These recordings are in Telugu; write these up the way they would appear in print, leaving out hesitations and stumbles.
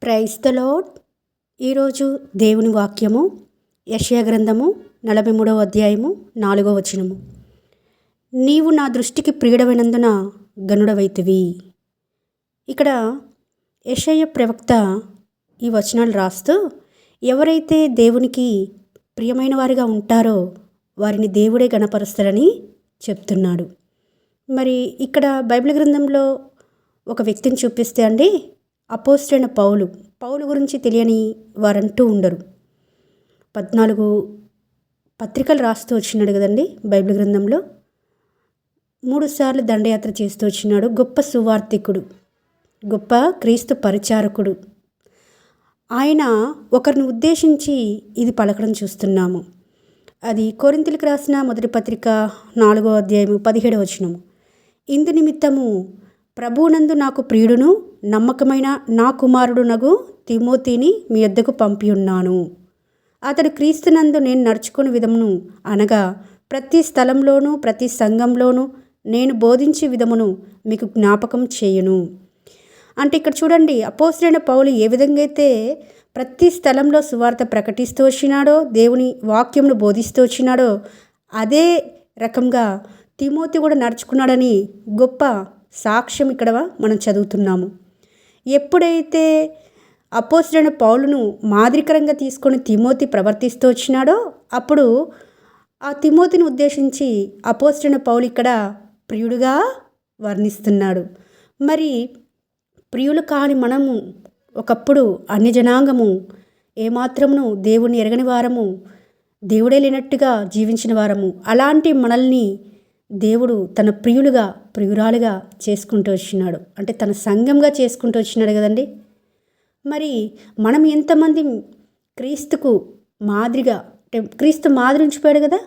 Praise the lord. ఈరోజు దేవుని వాక్యము యెషయా గ్రంథము 43వ అధ్యాయము 4వ వచనము. నీవు నా దృష్టికి ప్రియుడమైనందున గనుడవైతివి. ఇక్కడ యెషయా ప్రవక్త ఈ వచనాలు రాస్తూ ఎవరైతే దేవునికి ప్రియమైన వారిగా ఉంటారో వారిని దేవుడే గణపరుస్తారని చెప్తున్నాడు. మరి ఇక్కడ బైబిల్ గ్రంథంలో ఒక వ్యక్తిని చూపిస్తే అండి, అపోస్తలుడైన పౌలు గురించి తెలియని వారంటూ ఉండరు. 14 పత్రికలు రాస్తూ వచ్చినాడు కదండి బైబిల్ గ్రంథంలో. 3 సార్లు దండయాత్ర చేస్తూ వచ్చినాడు. గొప్ప సువార్థికుడు, గొప్ప క్రీస్తు పరిచారకుడు. ఆయన ఒకరిని ఉద్దేశించి ఇది పలకడం చూస్తున్నాము. అది కొరింథీయులకు రాసిన మొదటి పత్రిక 4వ అధ్యాయము 17వ వచనము. ఇందు నిమిత్తము ప్రభువునందు నాకు ప్రియుడును నమ్మకమైన నా కుమారుడునగు తిమోతిని మీ యొద్దకు పంపి ఉన్నాను. అతడు క్రీస్తునందు నేను నడుచుకుని విధమును అనగా ప్రతి స్థలంలోనూ ప్రతి సంఘంలోనూ నేను బోధించే విధమును మీకు జ్ఞాపకం చేయును. అంటే ఇక్కడ చూడండి, అపోస్తలుడైన పౌలు ఏ విధంగా అయితే ప్రతి స్థలంలో సువార్త ప్రకటిస్తూ వచ్చినాడో, దేవుని వాక్యమును బోధిస్తూ వచ్చినాడో, అదే రకంగా తిమోతి కూడా నడుచుకున్నాడని గొప్ప సాక్ష్యం ఇక్కడ మనం చదువుతున్నాము. ఎప్పుడైతే అపోస్తలుడైన పౌలును మాదిరికరంగా తీసుకొని తిమోతి ప్రవర్తిస్తూ వచ్చినాడో, అప్పుడు ఆ తిమోతిని ఉద్దేశించి అపోస్తలుడైన పౌలు ఇక్కడ ప్రియుడుగా వర్ణిస్తున్నాడు. మరి ప్రియులు కాని మనము ఒకప్పుడు అన్యజనాంగము, ఏమాత్రమును దేవుని ఎరగని వారము, దేవుడే లేనట్టుగా జీవించిన వారము. అలాంటి మనల్ని దేవుడు తన ప్రియులుగా ప్రియురాలుగా చేసుకుంటూ వచ్చినాడు. అంటే తన సంఘంగా చేసుకుంటూ వచ్చినాడు కదండి. మరి మనం ఎంతమంది క్రీస్తుకు మాదిరిగా, అంటే క్రీస్తు మాదిరి ఉంచిపోయాడు కదా,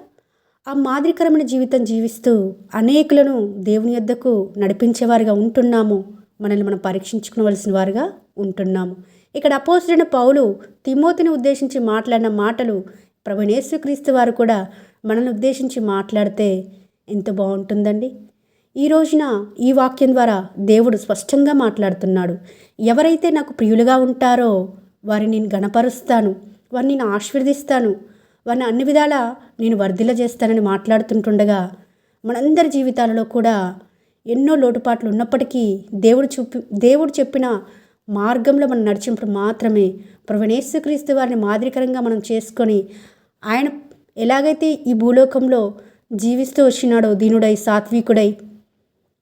ఆ మాదిరికరమైన జీవితం జీవిస్తూ అనేకులను దేవుని యొద్దకు నడిపించేవారుగా ఉంటున్నాము. మనల్ని మనం పరీక్షించుకోవలసిన వారుగా ఉంటున్నాము. ఇక్కడ అపోస్తలుడైన పౌలు తిమోతిని ఉద్దేశించి మాట్లాడిన మాటలు ప్రభువైన యేసుక్రీస్తు వారు కూడా మనల్ని ఉద్దేశించి మాట్లాడితే ఎంత బాగుంటుందండి. ఈ రోజున ఈ వాక్యం ద్వారా దేవుడు స్పష్టంగా మాట్లాడుతున్నాడు. ఎవరైతే నాకు ప్రియులుగా ఉంటారో వారిని నేను గణపరుస్తాను, వారిని నేను ఆశీర్వదిస్తాను, వారిని అన్ని విధాలా నేను వర్ధిల్ల చేస్తానని మాట్లాడుతుంటుండగా మనందరి జీవితాలలో కూడా ఎన్నో లోటుపాట్లు ఉన్నప్పటికీ దేవుడు చెప్పిన మార్గంలో మనం నడిచినప్పుడు మాత్రమే ప్రభువైన యేసుక్రీస్తు వారిని మాదిరికరంగా మనం చేసుకొని, ఆయన ఎలాగైతే ఈ భూలోకంలో జీవిస్తూ వచ్చినాడో, దీనుడై సాత్వికుడై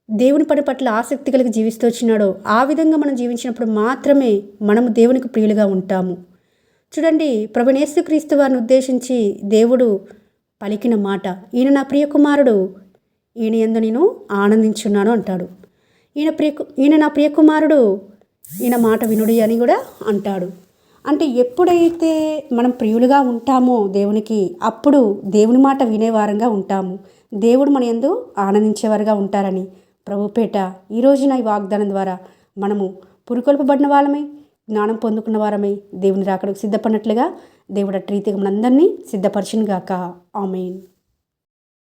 దేవుని పని పట్ల ఆసక్తి కలిగి జీవిస్తూ వచ్చినాడో, ఆ విధంగా మనం జీవించినప్పుడు మాత్రమే మనము దేవునికి ప్రియులుగా ఉంటాము. చూడండి, ప్రభువైన యేసుక్రీస్తు వారిని ఉద్దేశించి దేవుడు పలికిన మాట, ఈయన నా ప్రియ కుమారుడు, ఈయన యందు నేను ఆనందించున్నాను అంటాడు. ఈయన నా ప్రియ కుమారుడు, ఈయన మాట వినుడి అని కూడా అంటాడు. అంటే ఎప్పుడైతే మనం ప్రియులుగా ఉంటామో దేవునికి, అప్పుడు దేవుని మాట వినేవారంగా ఉంటాము. దేవుడు మన యందు ఆనందించేవారుగా ఉంటారని ప్రభుపేట ఈ రోజున ఈ వాగ్దానం ద్వారా మనము పురికొల్పబడిన వాళ్ళమై, జ్ఞానం పొందుకున్న వారమై దేవుని రాకడకు సిద్ధపడినట్లుగా దేవుడు అట్టి రీతిగా మనందరినీ సిద్ధపరచును గాక. ఆమేన్.